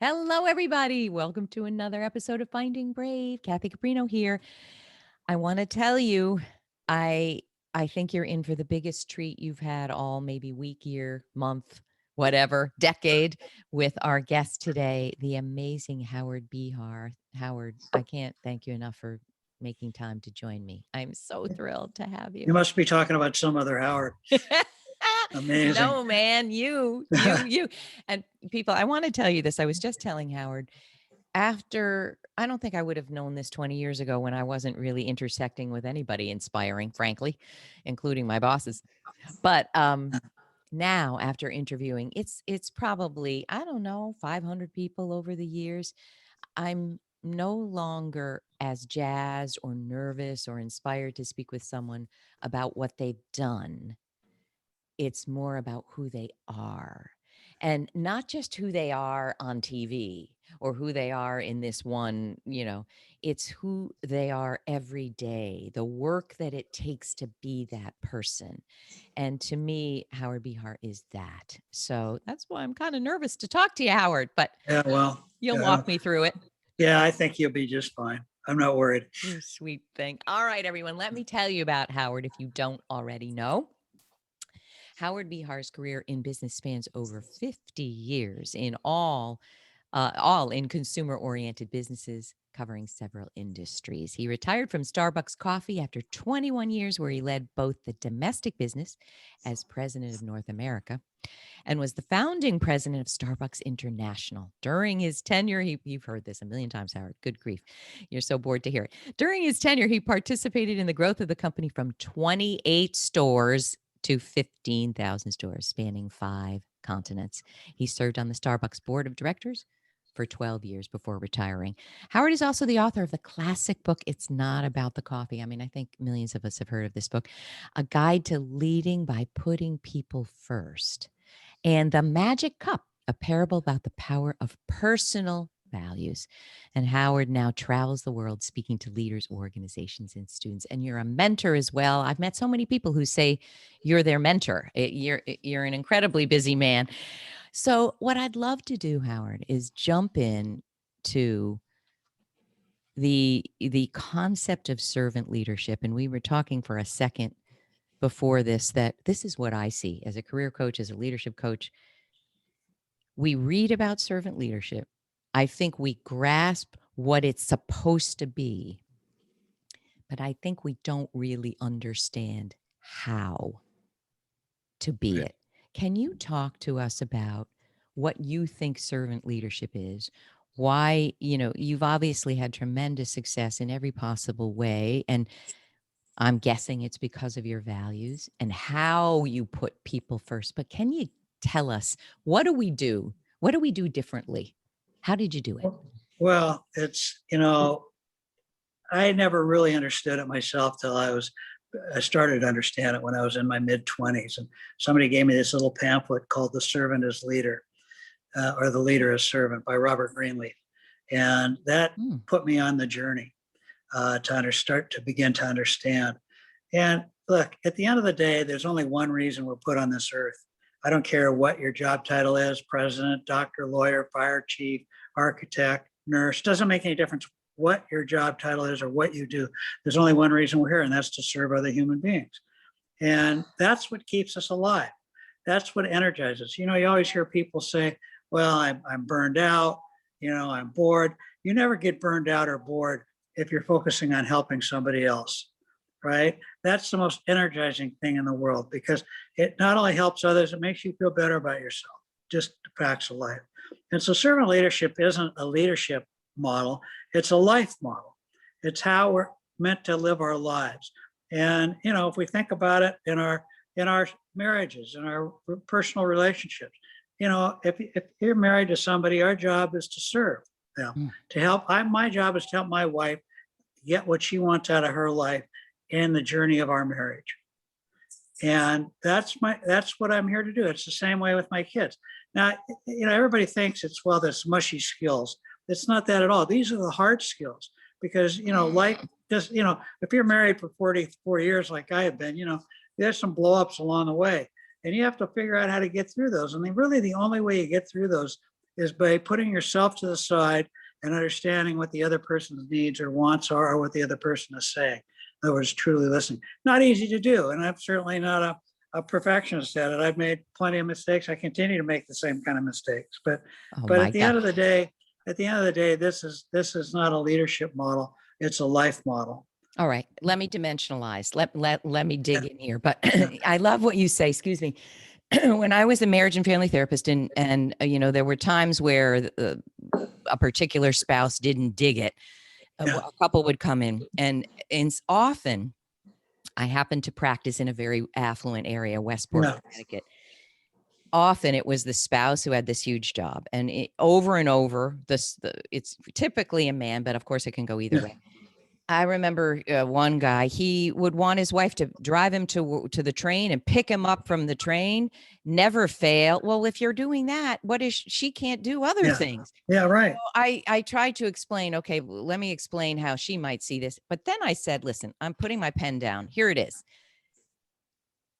Hello, everybody. Welcome to another episode of Finding Brave. Kathy Caprino here. I want to tell you, I I think you're in for the biggest treat you've had all maybe week, year, month, whatever, decade with our guest today, the amazing Howard Behar. Howard, I can't thank you enough for making time to join me. I'm so thrilled to have you. You must be talking about some other Howard. Amazing. No, man, you. And people, I want to tell you this. I was just telling Howard after, I don't think I would have known this 20 years ago when I wasn't really intersecting with anybody inspiring, frankly, including my bosses. But now after interviewing, it's probably, I don't know, 500 people over the years. I'm no longer as jazzed or nervous or inspired to speak with someone about what they've done. It's more about who they are, and not just who they are on TV or who they are in this one, it's who they are every day, the work that it takes to be that person. And to me, Howard Behar is that. So that's why I'm kind of nervous to talk to you, Howard, but Yeah, well, you'll yeah, walk me through it. yeah, I think you'll be just fine. I'm not worried. You sweet thing. All right, everyone, let me tell you about Howard if you don't already know. Howard Behar's career in business spans over 50 years in all in consumer-oriented businesses covering several industries. He retired from Starbucks Coffee after 21 years, where he led both the domestic business as president of North America and was the founding president of Starbucks International. During his tenure, you've heard this a million times, Howard. Good grief. You're so bored to hear it. During his tenure, he participated in the growth of the company from 28 stores to 15,000 stores spanning 5 continents. He served on the Starbucks board of directors for 12 years before retiring. Howard is also the author of the classic book, It's Not About the Coffee. I mean, I think millions of us have heard of this book, A Guide to Leading by Putting People First, and The Magic Cup, a parable about the power of personal values. And Howard now travels the world speaking to leaders, organizations, and students. And you're a mentor as well. I've met so many people who say you're their mentor. You're an incredibly busy man. So what I'd love to do, Howard, is jump in to the concept of servant leadership. And we were talking for a second before this that this is what I see as a career coach, as a leadership coach. We read about servant leadership. I think we grasp what it's supposed to be, but I think we don't really understand how to be it. Can you talk to us about what you think servant leadership is? Why, you've obviously had tremendous success in every possible way. And I'm guessing it's because of your values and how you put people first. But can you tell us, what do we do? What do we do differently? How did you do it? Well, I never really understood it myself till I started to understand it when I was in my mid 20s. And somebody gave me this little pamphlet called The Servant as Leader, or The Leader as Servant by Robert Greenleaf. And that put me on the journey start to begin to understand. And look, at the end of the day, there's only one reason we're put on this earth. I don't care what your job title is, president, doctor, lawyer, fire chief, architect, nurse, doesn't make any difference what your job title is or what you do. There's only one reason we're here, and that's to serve other human beings. And that's what keeps us alive. That's what energizes. You always hear people say, well, I'm burned out, I'm bored. You never get burned out or bored if you're focusing on helping somebody else, right? That's the most energizing thing in the world, because it not only helps others, it makes you feel better about yourself, just the facts of life. And so servant leadership isn't a leadership model, it's a life model. It's how we're meant to live our lives. And, if we think about it in our marriages, in our personal relationships, if you're married to somebody, our job is to serve them, to help. My job is to help my wife get what she wants out of her life in the journey of our marriage. And that's what I'm here to do. It's the same way with my kids. Now, everybody thinks it's, well, this mushy skills. It's not that at all. These are the hard skills, because, life just, if you're married for 44 years, like I have been, there's some blowups along the way, and you have to figure out how to get through those. And really the only way you get through those is by putting yourself to the side and understanding what the other person's needs or wants are, or what the other person is saying. In other words, truly listening. Not easy to do, and I'm certainly not a perfectionist at it. I've made plenty of mistakes. I continue to make the same kind of mistakes, Oh but my at the God. end of the day, this is not a leadership model. It's a life model. All right. Let me dimensionalize. Let me dig Yeah, in here. But yeah, I love what you say. Excuse me. When I was a marriage and family therapist, and you know, there were times where a particular spouse didn't dig it. yeah, A couple would come in, and often I happened to practice in a very affluent area, Westport, yeah, Connecticut. Often it was the spouse who had this huge job, and over and over, it's typically a man, but of course it can go either yeah, way. I remember one guy, he would want his wife to drive him to the train and pick him up from the train, never fail. Well, if you're doing that, what is she can't do other yeah, things. yeah, right. I tried to explain, okay, let me explain how she might see this. But then I said, listen, I'm putting my pen down. Here it is.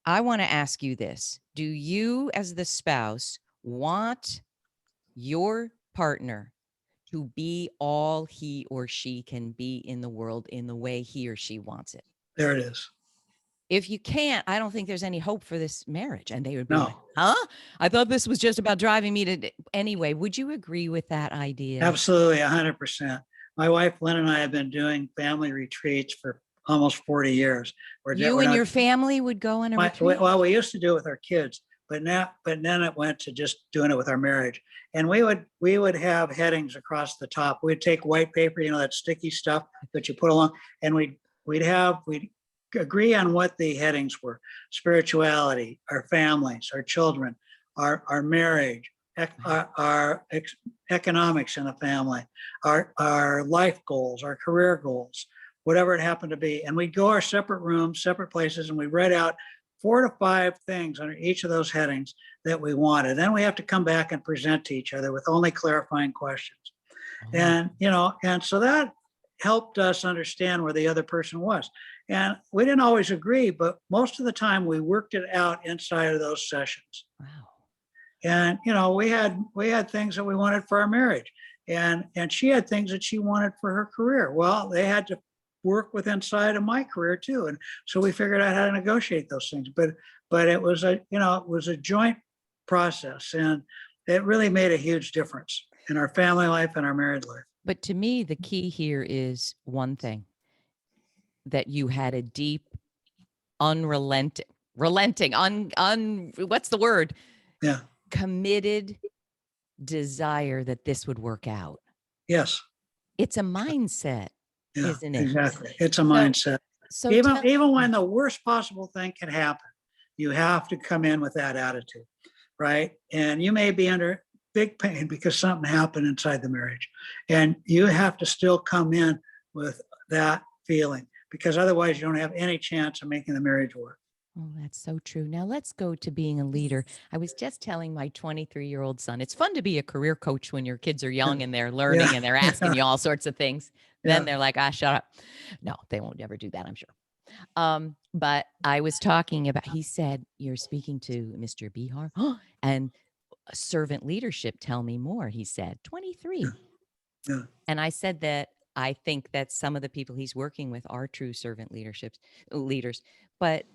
I want to ask you this. Do you, as the spouse, want your partner to be all he or she can be in the world in the way he or she wants it? There it is. If you can't, I don't think there's any hope for this marriage. And they would be like, No, huh? I thought this was just about driving me to. Anyway, would you agree with that idea? absolutely, 100%. My wife Lynn and I have been doing family retreats for almost 40 years. You We're and not your family would go on a retreat? well, we used to do it with our kids, but then it went to just doing it with our marriage. And we would have headings across the top. We'd take white paper, you know, that sticky stuff that you put along, and we'd agree on what the headings were: spirituality, our families, our children, our marriage, economics in the family, our life goals, our career goals, whatever it happened to be. And we'd go our separate rooms, separate places, and we read out 4 to 5 things under each of those headings that we wanted. Then we have to come back and present to each other with only clarifying questions. Oh, And, you know, and so that helped us understand where the other person was. And we didn't always agree, but most of the time we worked it out inside of those sessions. wow. And, you know, we had things that we wanted for our marriage. And she had things that she wanted for her career. Well, they had to work with inside of my career too. And so we figured out how to negotiate those things. But it was a joint process, and it really made a huge difference in our family life and our married life. But to me, the key here is one thing, that you had a deep, what's the word? Yeah. Committed desire that this would work out. Yes. It's a mindset, Yeah, isn't it? exactly. It's a So, mindset. so Even when the worst possible thing can happen, you have to come in with that attitude, right? And you may be under big pain because something happened inside the marriage, and you have to still come in with that feeling, because otherwise you don't have any chance of making the marriage work. Oh, that's so true. Now let's go to being a leader. I was just telling my 23-year-old son, it's fun to be a career coach when your kids are Yeah, young and they're learning yeah, and they're asking yeah, you all sorts of things. Then yeah, they're like, ah, shut up. No, they won't ever do that, I'm sure. But I was talking about, he said, you're speaking to Mr. Behar and servant leadership. Tell me more. He said, yeah, 23. yeah. And I said that I think that some of the people he's working with are true servant leaders. But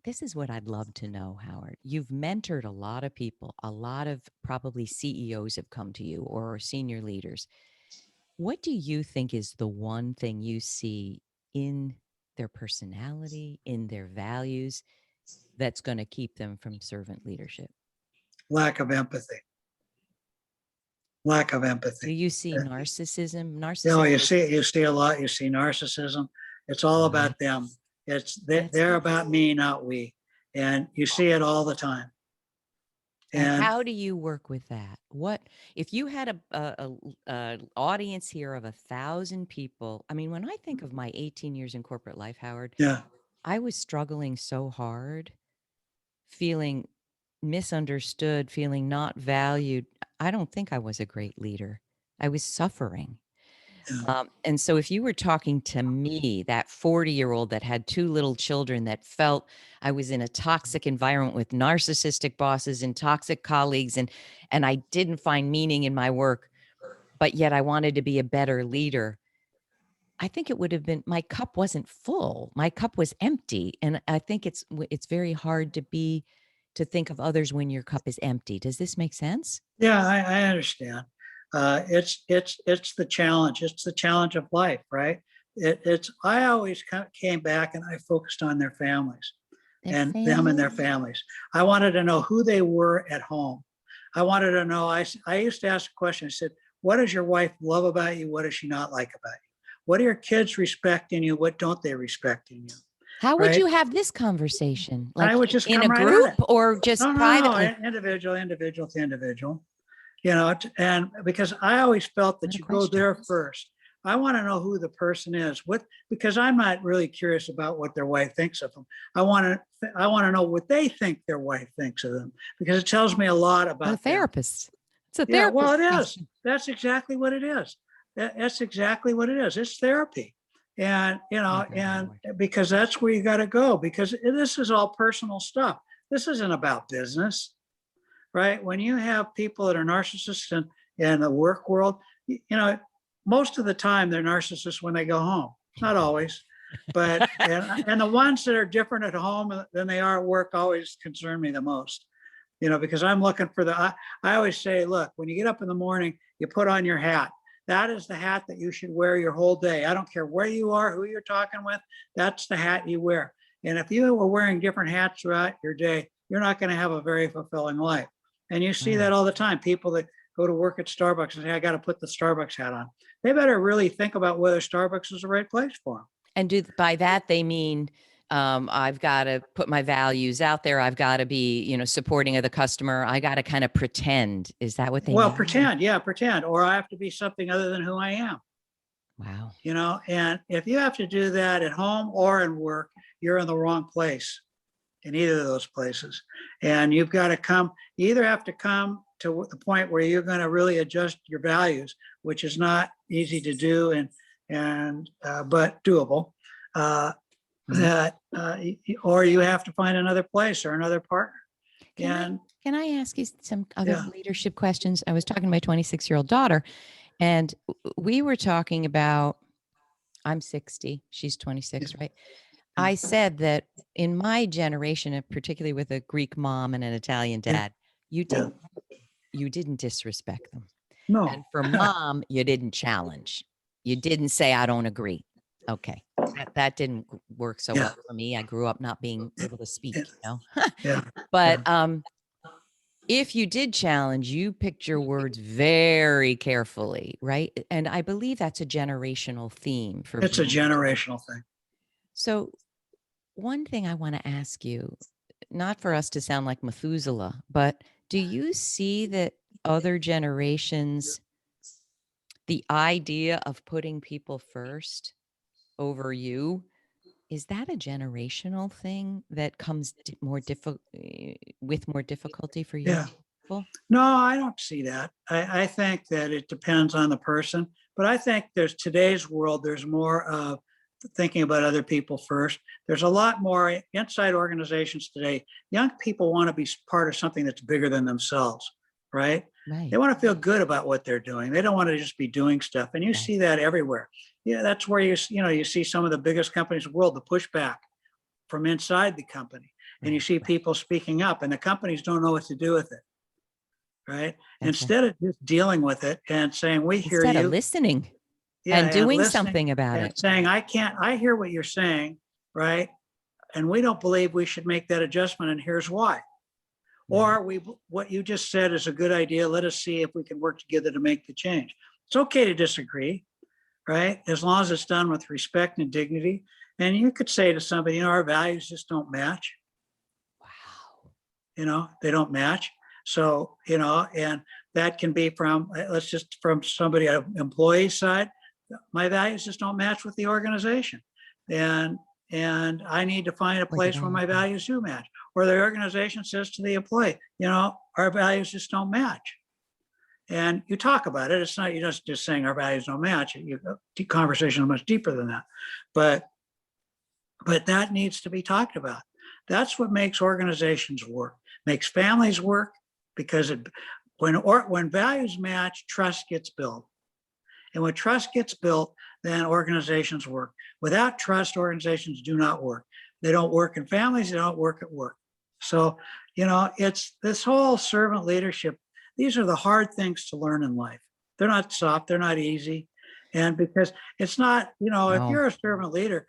this is what I'd love to know, Howard. You've mentored a lot of people, a lot of probably CEOs have come to you or senior leaders. What do you think is the one thing you see in their personality, in their values, that's going to keep them from servant leadership? Lack of empathy. Lack of Do empathy. you see Uh, narcissism? You know, Narcissism is you see a lot. You see narcissism. It's all right. about them. That's They're it. about me, not we. And you see it all the time. And And how do you work with that? What if you had a audience here of 1,000 people? I mean, when I think of my 18 years in corporate life, Howard, yeah, I was struggling so hard, feeling misunderstood, feeling not valued. I don't think I was a great leader. I was suffering. And so if you were talking to me, that 40-year-old that had 2 little children, that felt I was in a toxic environment with narcissistic bosses and toxic colleagues, and I didn't find meaning in my work, but yet I wanted to be a better leader, I think it would have been, my cup wasn't full. My cup was empty. And I think it's very hard to think of others when your cup is empty. Does this make sense? Yeah, I understand. It's the challenge. It's the challenge of life, right? I always came back and I focused on their families Their and them and their family. families. I wanted to know who they were at home. I wanted to know, I used to ask a question. I said, what does your wife love about you? What does she not like about you? What do your kids respect in you? What don't they respect in you? How would Right? you have this conversation? I Like would just in a come right at group it. or No, just no, no, privately? individual to individual. And because I always felt What that a you go question. there first. I want to know who the person is. Because I'm not really curious about what their wife thinks of them. I want to know what they think their wife thinks of them, because it tells me a lot A about them. therapist. It's a Yeah, well, therapist it is. question. That's exactly what it is. That's exactly what it is. It's therapy. And, My God, and Howard. because that's where you got to go, because this is all personal stuff. This isn't about business, right? When you have people that are narcissists in the work world, most of the time they're narcissists when they go home. Not always, but and the ones that are different at home than they are at work always concern me the most. Because I'm looking for I always say, look, when you get up in the morning, you put on your hat. That is the hat that you should wear your whole day. I don't care where you are, who you're talking with. That's the hat you wear. And if you were wearing different hats throughout your day, you're not going to have a very fulfilling life. And you see Wow. that all the time. People that go to work at Starbucks and say, I got to put the Starbucks hat on. They better really think about whether Starbucks is the right place for them. And by that they mean I've got to put my values out there. I've got to be, supporting of the customer. I got to kind of pretend. Is that what they Well, mean? pretend, or I have to be something other than who I am. Wow. And if you have to do that at home or in work, you're in the wrong place in either of those places. And you either have to come to the point where you're going to really adjust your values, which is not easy to do but doable. Or you have to find another place or another partner. Can I ask you some other Yeah. leadership questions? I was talking to my 26-year-old daughter, and we were talking about, I'm 60, she's 26, right? I said that in my generation, and particularly with a Greek mom and an Italian dad, you didn't disrespect them. No. And for mom, you didn't challenge. You didn't say, I don't agree. Okay. That didn't work so well for me. I grew up not being able to speak, Yeah. But if you did challenge, you picked your words very carefully, right? And I believe that's a generational theme for It's a people. generational thing. So one thing I want to ask you, not for us to sound like Methuselah, but do you see that other generations, the idea of putting people first over you, is that a generational thing that comes with more difficulty for young Yeah. people? No, I don't see that. I think that it depends on the person, but I think today's world, there's more of thinking about other people first. There's a lot more inside organizations today. Young people want to be part of something that's bigger than themselves, right? Right. They want to feel good about what they're doing. They don't want to just be doing stuff. And you see that everywhere. Yeah, that's where you see some of the biggest companies in the world, the pushback from inside the company. And you see people speaking up, and the companies don't know what to do with it. Right. Instead of just dealing with it and saying, we hear Instead you. of listening Yeah, and doing listening something about and it. saying, I hear what you're saying, right? And we don't believe we should make that adjustment, and here's why. Or what you just said is a good idea. Let us see if we can work together to make the change. It's okay to disagree, right? As long as it's done with respect and dignity. And you could say to somebody, our values just don't match. Wow. They don't match. So, and that can be from somebody, an employee side. My values just don't match with the organization. And I need to find a place where my values do match. Or the organization says to the employee, our values just don't match. and you talk about it. It's not you just saying our values don't match. Conversation is much deeper than that, but that needs to be talked about. That's what makes organizations work, makes families work, because when values match, trust gets built. And when trust gets built, then organizations work. Without trust, organizations do not work. They don't work in families, they don't work at work. So, it's this whole servant leadership. These are the hard things to learn in life. They're not soft, they're not easy. And because it's not, if No. you're a servant leader,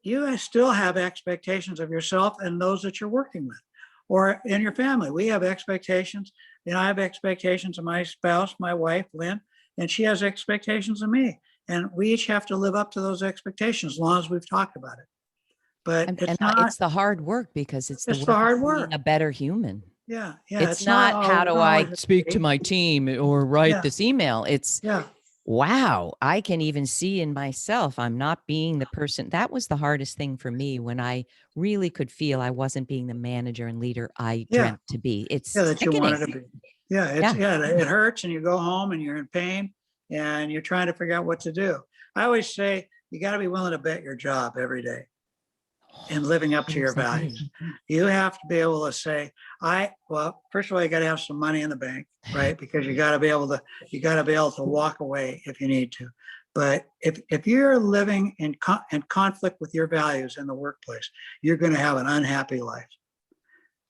you still have expectations of yourself and those that you're working with, or in your family. We have expectations. I have expectations of my spouse, my wife, Lynn, and she has expectations of me. And we each have to live up to those expectations as long as we've talked about it. But it's the hard work, because it's the it's work the hard of work. being a better human. Yeah. Yeah. It's not how do I speak to my my team or write Yeah. this email. It's Yeah. wow, I can even see in myself, I'm not being the person. That was the hardest thing for me, when I really could feel I wasn't being the manager and leader I Yeah. dreamt to be. It's Yeah, that you sickening. wanted to be. Yeah, it hurts, and you go home and you're in pain and you're trying to figure out what to do. I always say you got to be willing to bet your job every day and living up to What your does that mean? values. You have to be able to say, well, first of all, you got to have some money in the bank, right? Because you got to be able to walk away if you need to. But if you're living in conflict with your values in the workplace, you're going to have an unhappy life.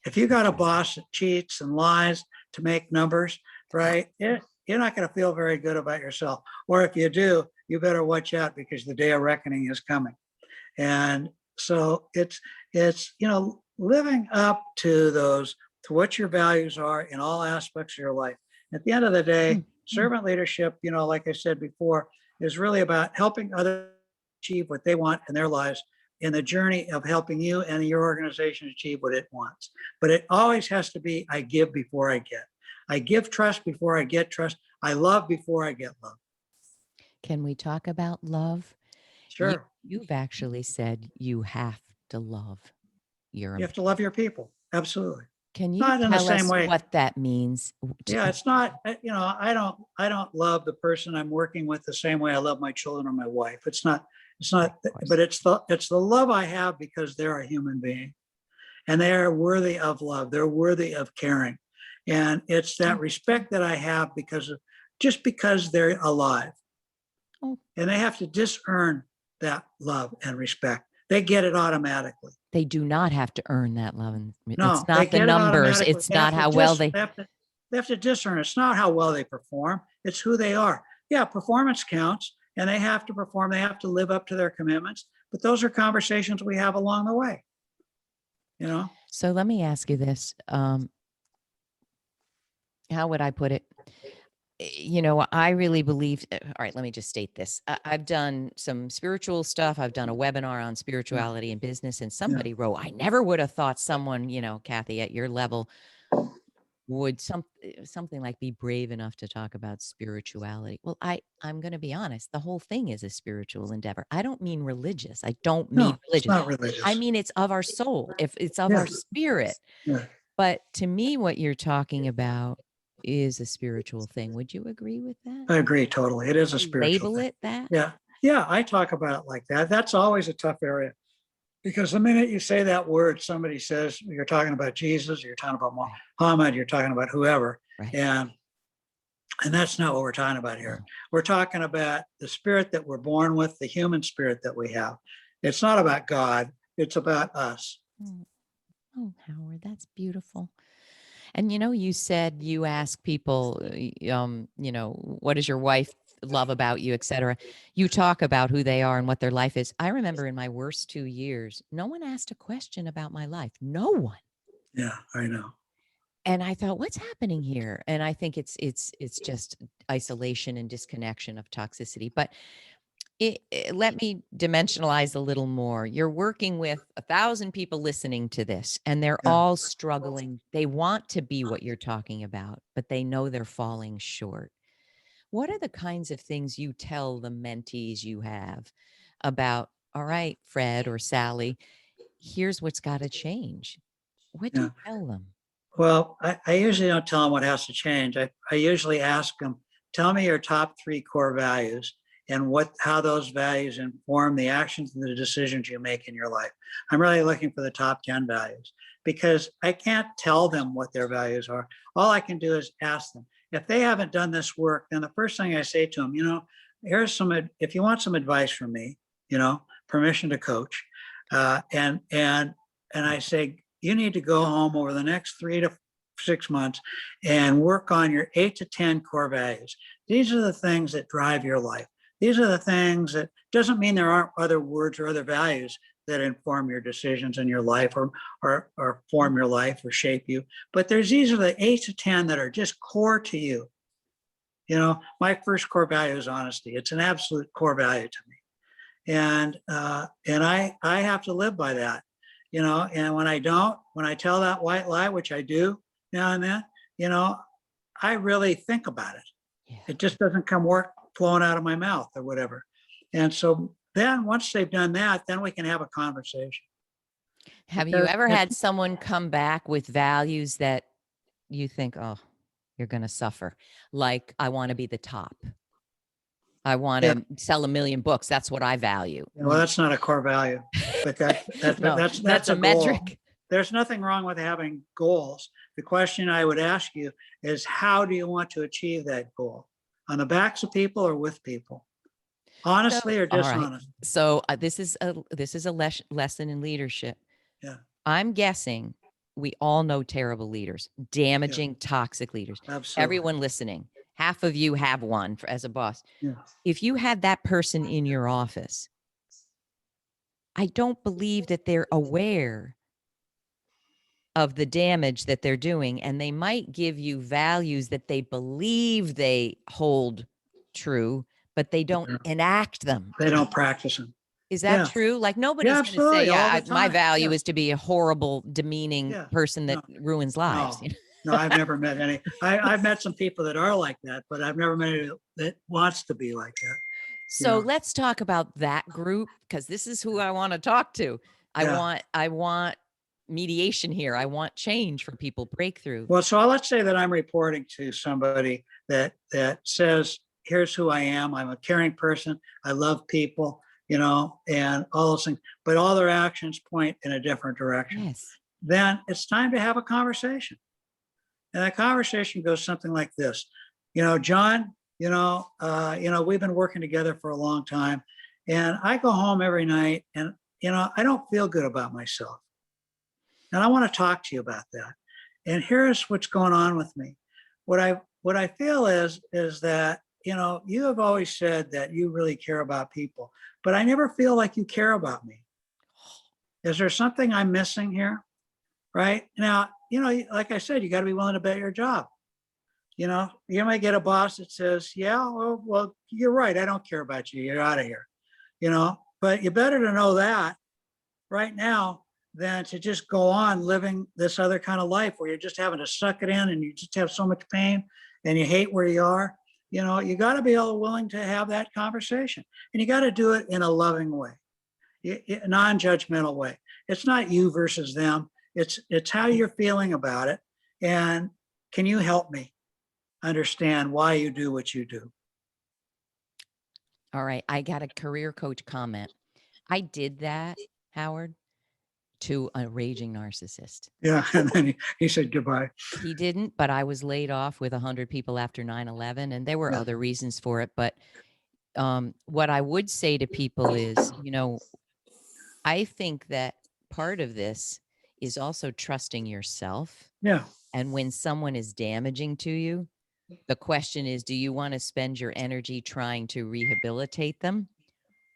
If you got a boss that cheats and lies to make numbers, right, you're not going to feel very good about yourself. Or if you do, you better watch out, because the day of reckoning is coming. And so it's living up to what your values are in all aspects of your life. At the end of the day, servant leadership, like I said before, is really about helping others achieve what they want in their lives, in the journey of helping you and your organization achieve what it wants. But it always has to be, I give before I get. I give trust before I get trust. I love before I get love. Can we talk about love? Sure. You've actually said you have to love your You have to love your people. Absolutely. Can you Not in the tell same us way. what that means? Yeah, it's not, I don't love the person I'm working with the same way I love my children or my wife. It's not, but it's the love I have because they're a human being and they are worthy of love. They're worthy of caring. And it's that respect that I have because they're alive. Oh. And they have to disearn that love and respect. They get it automatically. They do not have to earn that love. No, It's they not the get it numbers. automatically. It's not how well they. They have to discern. It's not how well they perform. It's who they are. Yeah, performance counts, and they have to perform. They have to live up to their commitments. But those are conversations we have along the way. So let me ask you this. How would I put it? I really believe, all right, let me just state this. I've done some spiritual stuff. I've done a webinar on spirituality and business, and somebody wrote, I never would have thought someone, Kathy, at your level would something like be brave enough to talk about spirituality. Well, I'm going to be honest. The whole thing is a spiritual endeavor. I don't mean religious. I don't mean religious. It's not religious. I mean, it's of our soul. If it's of our spirit. Yeah. But to me, what you're talking about is a spiritual thing. Would you agree with that? I agree totally. It is a spiritual Label thing. it that? Yeah. Yeah, I talk about it like that. That's always a tough area. Because the minute you say that word, somebody says you're talking about Jesus, you're talking about Muhammad, you're talking about whoever. Right. And that's not what we're talking about here. We're talking about the spirit that we're born with, the human spirit that we have. It's not about God. It's about us. Oh, Howard, that's beautiful. And you said you ask people, what does your wife love about you, et cetera. You talk about who they are and what their life is. I remember in my worst 2 years, no one asked a question about my life. No one. Yeah, I know. And I thought, what's happening here? And I think it's just isolation and disconnection of toxicity. But let me dimensionalize a little more. You're working with 1,000 people listening to this, and they're all struggling. They want to be what you're talking about, but they know they're falling short. What are the kinds of things you tell the mentees you have about, all right, Fred or Sally, here's what's got to change? What do you tell them? Well, I usually don't tell them what has to change. I usually ask them, tell me your top 3 core values and how those values inform the actions and the decisions you make in your life. I'm really looking for the top 10 values because I can't tell them what their values are. All I can do is ask them. If they haven't done this work, then the first thing I say to them, here's if you want some advice from me, permission to coach, and I say, you need to go home over the next 3 to 6 months and work on your 8 to 10 core values. These are the things that drive your life. These are the things that doesn't mean there aren't other words or other values that inform your decisions in your life or form your life or shape you. But these are the 8 to 10 that are just core to you. My first core value is honesty. It's an absolute core value to me. And I have to live by that. And when I tell that white lie, which I do now and then, I really think about it. Yeah. It just doesn't come flowing out of my mouth or whatever. And so then once they've done that, then we can have a conversation. Have you ever had someone come back with values that you think, oh, you're going to suffer? Like, I want to be the top. I want to sell 1 million books. That's what I value. Well, that's not a core value, but that's a goal. metric. There's nothing wrong with having goals. The question I would ask you is, how do you want to achieve that goal? On the backs of people or with people? Honestly or dishonestly? Right. So this is a lesson in leadership. Yeah. I'm guessing we all know terrible leaders, damaging, toxic leaders. Absolutely. Everyone listening, half of you have one as a boss. Yeah. If you had that person in your office, I don't believe that they're aware of the damage that they're doing. And they might give you values that they believe they hold true, but they don't enact them. They don't practice them. Is that true? Like, nobody's going to say, my value is to be a horrible, demeaning person that ruins lives. No, I've never met any. I've met some people that are like that, but I've never met anybody that wants to be like that. So let's talk about that group, because this is who I want to talk to. I want mediation here. I want change for people, breakthrough. Well, so let's say that I'm reporting to somebody that says, here's who I am. I'm a caring person. I love people, and all those things, but all their actions point in a different direction. Yes. Then it's time to have a conversation. And that conversation goes something like this. John, we've been working together for a long time, and I go home every night and, I don't feel good about myself. And I want to talk to you about that. And here's what's going on with me. What I feel is that, you have always said that you really care about people, but I never feel like you care about me. Is there something I'm missing here? Right now, like I said, you got to be willing to bet your job. You might get a boss that says, well, you're right. I don't care about you. You're out of here, but you better to know that right now than to just go on living this other kind of life where you're just having to suck it in and you just have so much pain and you hate where you are. You got to be willing to have that conversation, and you got to do it in a loving way, a non-judgmental way. It's not you versus them. It's how you're feeling about it. And can you help me understand why you do what you do? All right. I got a career coach comment. I did that, Howard, to a raging narcissist. Yeah. And then he said goodbye. He didn't, but I was laid off with 100 people after 9/11, and there were other reasons for it. But what I would say to people is, I think that part of this is also trusting yourself. Yeah. And when someone is damaging to you, the question is, do you want to spend your energy trying to rehabilitate them?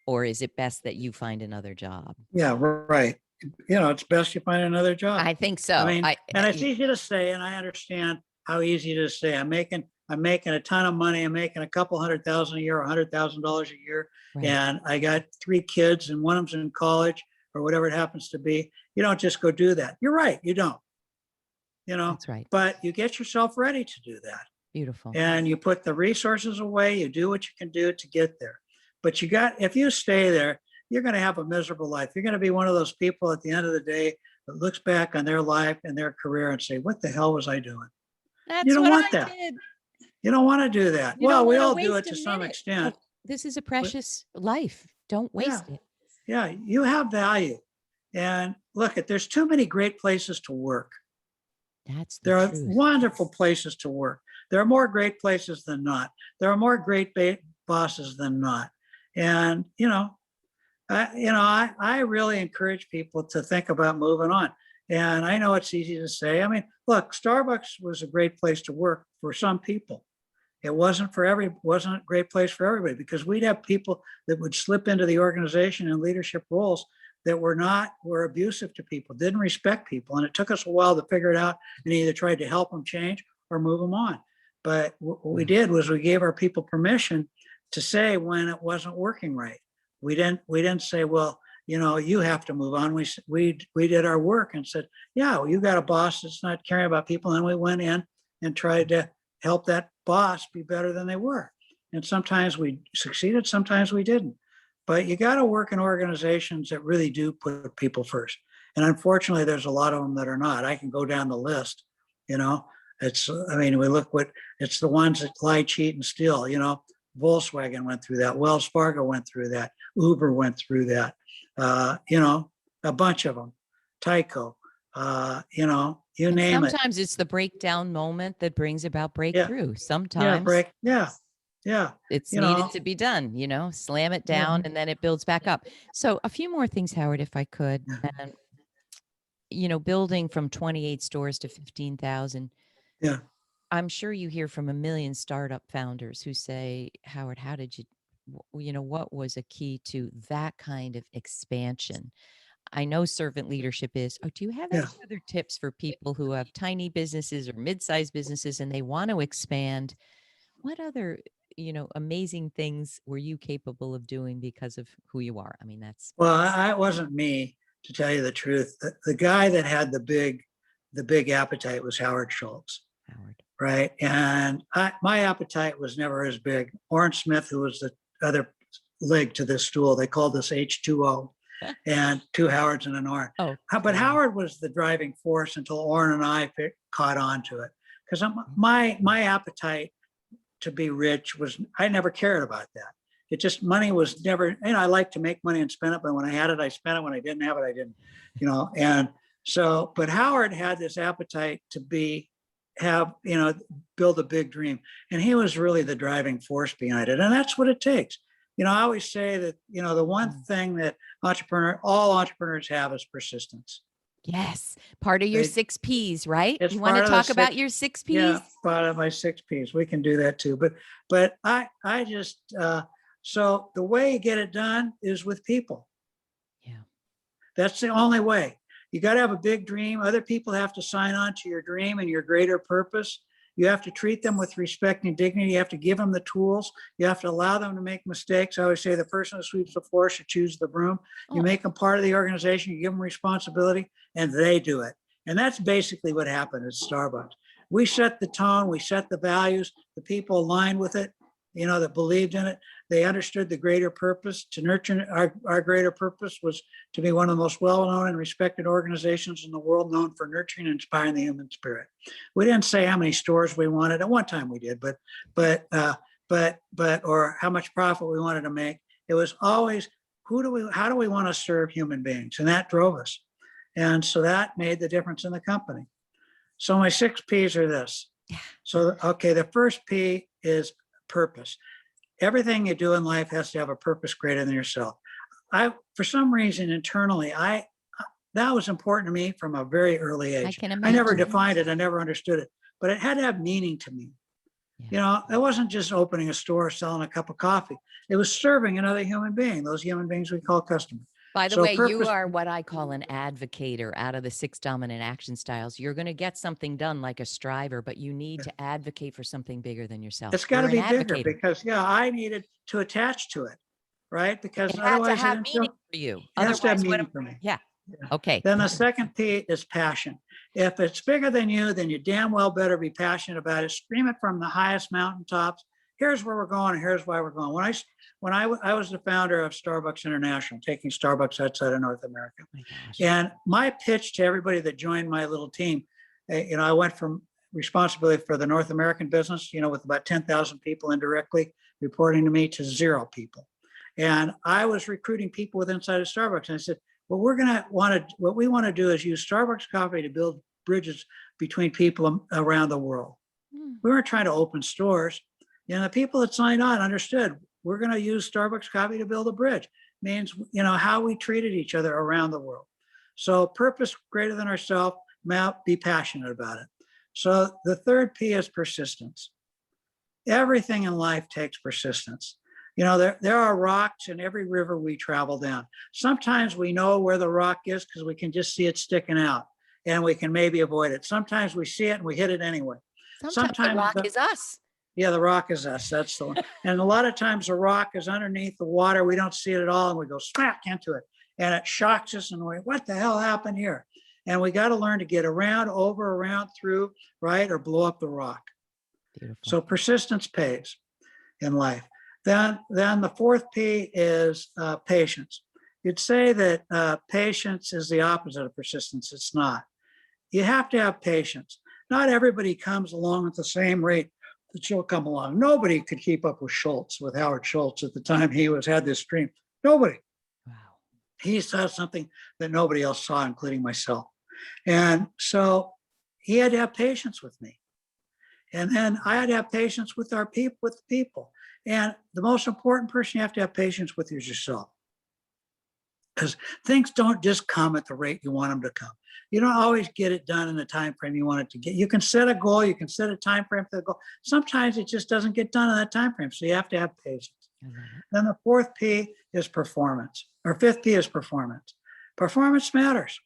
Or is it best that you find another job? Yeah, right. It's best you find another job. I think so. I mean, and it's easy to say, and I understand how easy it is to say. I'm making a ton of money. I'm making a couple $100,000 a year, $100,000 a year. Right. And I got 3 kids and one of them's in college or whatever it happens to be. You don't just go do that. You're right. You don't, That's right. But you get yourself ready to do that. Beautiful. And you put the resources away. You do what you can do to get there. But if you stay there, you're going to have a miserable life. You're going to be one of those people at the end of the day that looks back on their life and their career and say, what the hell was I doing? You That's don't what want I that. did. You don't want to do that. You Well, don't we want to all do it waste to a some minute. extent. This is a But precious life. Don't yeah, waste it. yeah, you have value. And look, there's too many great places to work. That's the There are truth. wonderful places to work. There are more great places than not. There are more great bosses than not. And, I really encourage people to think about moving on. And I know it's easy to say. I mean, look, Starbucks was a great place to work for some people. It wasn't a great place for everybody, because we'd have people that would slip into the organization in leadership roles that were abusive to people, didn't respect people. And it took us a while to figure it out and either tried to help them change or move them on. But what we did was we gave our people permission to say when it wasn't working right. We didn't say, well, you have to move on. We did our work and said, yeah, well, you got a boss that's not caring about people. And we went in and tried to help that boss be better than they were. And sometimes we succeeded, sometimes we didn't. But you got to work in organizations that really do put people first. And unfortunately, there's a lot of them that are not. I can go down the list. We look it's the ones that lie, cheat, and steal. Volkswagen went through that. Wells Fargo went through that. Uber went through that. A bunch of them. Tyco, you And name it. sometimes it's the breakdown moment that brings about breakthrough. Yeah, Sometimes yeah. it's needed to be done, slam it down and then it builds back up. So a few more things, Howard, if I could. And, building from 28 stores to 15,000. Yeah. I'm sure you hear from a million startup founders who say, Howard, how did you, what was a key to that kind of expansion? I know servant leadership is. Oh, do you have any other tips for people who have tiny businesses or mid-sized businesses and they want to expand? What other, amazing things were you capable of doing because of who you are? I mean, Well, it wasn't me, to tell you the truth. The guy that had the big appetite was Howard Schultz. Howard. Right. And my appetite was never as big. Orrin Smith, who was the other leg to this stool, they called this H2O, and two Howards and an Orrin. Oh, but Howard was the driving force until Orrin and I caught on to it. Because my appetite to be rich I never cared about that. It just, money was never, I like to make money and spend it, but when I had it, I spent it. When I didn't have it, I didn't, and so, but Howard had this appetite to build a big dream. And he was really the driving force behind it. And that's what it takes. I always say that, the one thing that all entrepreneurs have is persistence. Yes. Part of your 6 Ps, right? It's You want to part of the talk about six- your 6 Ps? Yeah, part of my 6 Ps. We can do that too. But I just, so the way you get it done is with people. Yeah. That's the only way. You got to have a big dream. Other people have to sign on to your dream and your greater purpose. You have to treat them with respect and dignity. You have to give them the tools. You have to allow them to make mistakes. I always say the person who sweeps the floor should choose the broom. You make them part of the organization. You give them responsibility, and they do it. And that's basically what happened at Starbucks. We set the tone. We set the values. The people aligned with it, that believed in it. They understood the greater purpose. To nurture our greater purpose was to be one of the most well-known and respected organizations in the world, known for nurturing and inspiring the human spirit. We didn't say how many stores we wanted. At one time we did, or how much profit we wanted to make. It was always, how do we want to serve human beings? And that drove us. And so that made the difference in the company. So my 6 Ps are this. So, okay, the first P is purpose. Everything you do in life has to have a purpose greater than yourself. For some reason, internally, that was important to me from a very early age. I can imagine. I never defined it. I never understood it, but it had to have meaning to me. It wasn't just opening a store, selling a cup of coffee. It was serving another human being, those human beings we call customers. By the way, you are what I call an advocator out of the 6 dominant action styles. You're going to get something done like a striver, but you need to advocate for something bigger than yourself. It's got to be bigger because, I needed to attach to it, right? Because it had otherwise to have meaning for you. It has to have meaning for me. Yeah. Okay. Then the second P is passion. If it's bigger than you, then you damn well better be passionate about it. Scream it from the highest mountaintops. here's where we're going, and here's why we're going. I was the founder of Starbucks International, taking Starbucks outside of North America. Oh my gosh. And my pitch to everybody that joined my little team, I went from responsibility for the North American business, with about 10,000 people indirectly reporting to me, to 0 people. And I was recruiting people with inside of Starbucks. And I said, what we want to do is use Starbucks coffee to build bridges between people around the world. We weren't trying to open stores. The people that signed on understood we're going to use Starbucks coffee to build a bridge. Means, how we treated each other around the world. So purpose greater than ourselves, be passionate about it. So the third P is persistence. Everything in life takes persistence. There are rocks in every river we travel down. Sometimes we know where the rock is because we can just see it sticking out and we can maybe avoid it. Sometimes we see it and we hit it anyway. Sometimes the rock is us. Yeah, the rock is us. That's the one. And a lot of times the rock is underneath the water. We don't see it at all. And we go smack into it. And it shocks us. And we're like, what the hell happened here? And we got to learn to get around, over, around, through, right? Or blow up the rock. Beautiful. So persistence pays in life. Then the fourth P is patience. You'd say that patience is the opposite of persistence. It's not. You have to have patience. Not everybody comes along at the same rate that you'll come along. Nobody could keep up with Howard Schultz at the time he had this dream. Nobody. Wow. He saw something that nobody else saw, including myself. And so he had to have patience with me. And then I had to have patience with with people. And the most important person you have to have patience with is yourself. Because things don't just come at the rate you want them to come. You don't always get it done in the time frame you want it to get. You can set a goal, you can set a time frame for the goal. Sometimes it just doesn't get done in that time frame. So you have to have patience. Then the fourth P is performance, or fifth P is performance. Performance matters.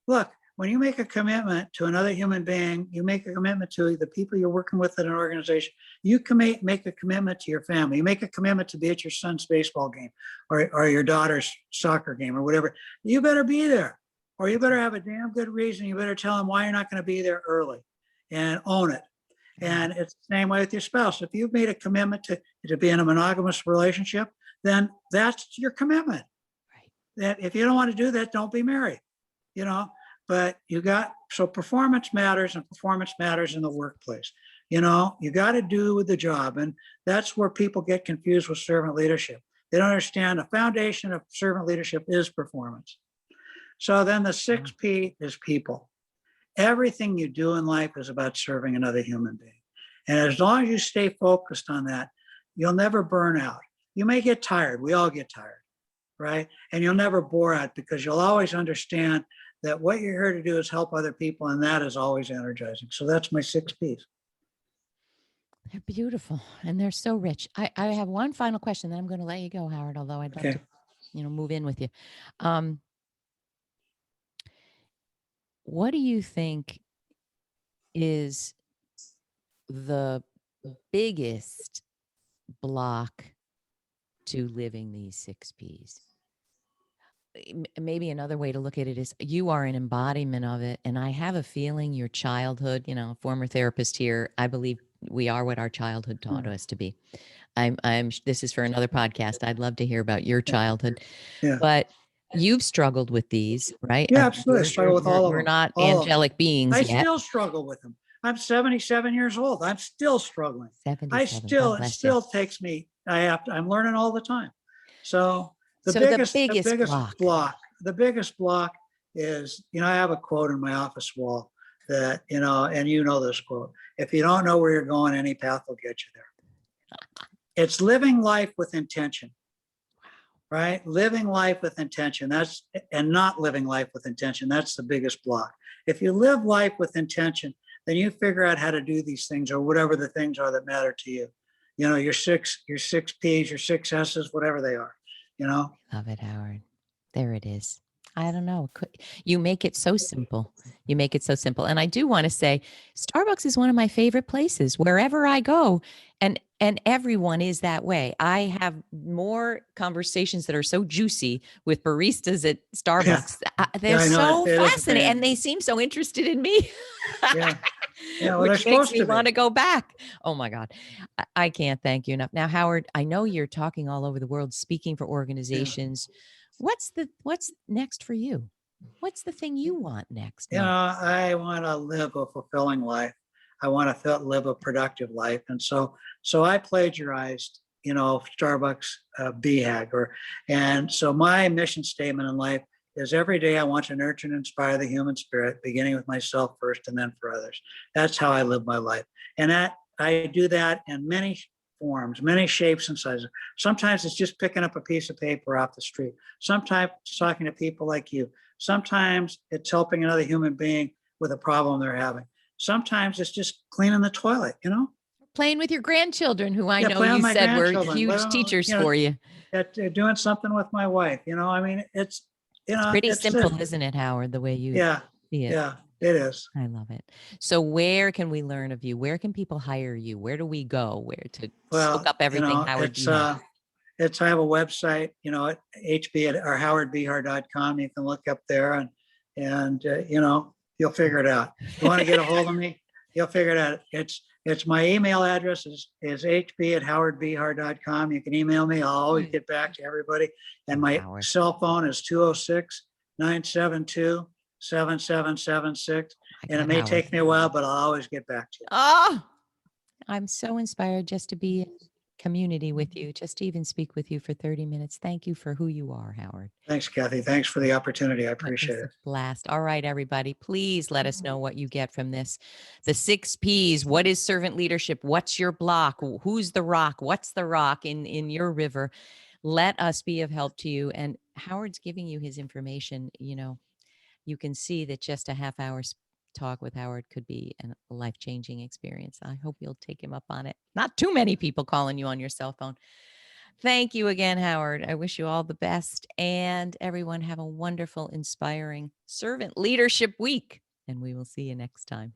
Look, when you make a commitment to another human being, you make a commitment to the people you're working with in an organization, you can make a commitment to your family. You make a commitment to be at your son's baseball game or your daughter's soccer game or whatever. You better be there, or you better have a damn good reason. You better tell them why you're not going to be there early and own it. And it's the same way with your spouse. If you've made a commitment to be in a monogamous relationship, then that's your commitment. Right. That if you don't want to do that, don't be married, But so performance matters, and performance matters in the workplace. You got to do the job. And that's where people get confused with servant leadership. They don't understand the foundation of servant leadership is performance. So then the sixth P is people. Everything you do in life is about serving another human being. And as long as you stay focused on that, you'll never burn out. You may get tired. We all get tired, right? And you'll never bore out because you'll always understand that what you're here to do is help other people, and that is always energizing. So that's my 6 P's. They're beautiful and they're so rich. I have one final question, then I'm going to let you go, Howard, although I'd love to, move in with you. What do you think is the biggest block to living these 6 P's? Maybe another way to look at it is you are an embodiment of it. And I have a feeling your childhood, former therapist here, I believe we are what our childhood taught us to be. This is for another podcast. I'd love to hear about your childhood, but you've struggled with these, right? Yeah, absolutely. I struggle with all of them. We're not angelic beings I yet. still struggle with them. I'm 77 years old. I'm still struggling. It still takes me, I'm learning all the time. So the biggest block is, I have a quote in my office wall that, and this quote, if you don't know where you're going, any path will get you there. It's living life with intention, right? Living life with intention. And not living life with intention. That's the biggest block. If you live life with intention, then you figure out how to do these things or whatever the things are that matter to you. Your 6 P's, your 6 S's, whatever they are. Love it, Howard. There it is. I don't know. You make it so simple. And I do want to say Starbucks is one of my favorite places wherever I go. And everyone is that way. I have more conversations that are so juicy with baristas at Starbucks. They're so fascinating and they seem so interested in me. Yeah. Yeah, well, they're which makes supposed me to want be. to go back. Oh my God. I can't thank you enough. Now, Howard, I know you're talking all over the world, speaking for Yeah. organizations. What's next for you? What's the thing you want next You know, most? I want to live a fulfilling life. I want to live a productive life. And so I plagiarized, Starbucks BHAG and so my mission statement in life is every day I want to nurture and inspire the human spirit, beginning with myself first and then for others. That's how I live my life. And that I do that in many forms, many shapes and sizes. Sometimes it's just picking up a piece of paper off the street. Sometimes it's talking to people like you. Sometimes it's helping another human being with a problem they're having. Sometimes it's just cleaning the toilet, Playing with your grandchildren, who I Yeah, know playing with you my said were grandchildren, huge teachers for you. doing something with my wife. I mean, It's pretty it's the, simple, isn't it, Howard, the way you yeah, see it? yeah, it is. I love it. So where can we learn of you? Where can people hire you? Where do we go? Where to soak Well, up everything Howard Behar? I have a website, at HB at or howardbehar.com. You can look up there and you'll figure it out. If you want to get a hold of me, you'll figure it out. It's my email address is hb at howardbehar.com. You can email me. I'll always get back to everybody. And my Howard. cell phone is 206-972-7776. I And it got may Howard. take me a while, but I'll always get back to you. Oh, I'm so inspired just to be in community with you, just to even speak with you for 30 minutes. Thank you for who you are, Howard. Thanks, Kathy. Thanks for the opportunity. I It was appreciate a it. blast. All right, everybody, please let us know what you get from this. The 6 Ps. What is servant leadership? What's your block? Who's the rock? What's the rock in your river? Let us be of help to you. And Howard's giving you his information. You can see that just a half hour talk with Howard could be a life-changing experience. I hope you'll take him up on it. Not too many people calling you on your cell phone. Thank you again, Howard. I wish you all the best. And everyone have a wonderful, inspiring servant leadership week. And we will see you next time.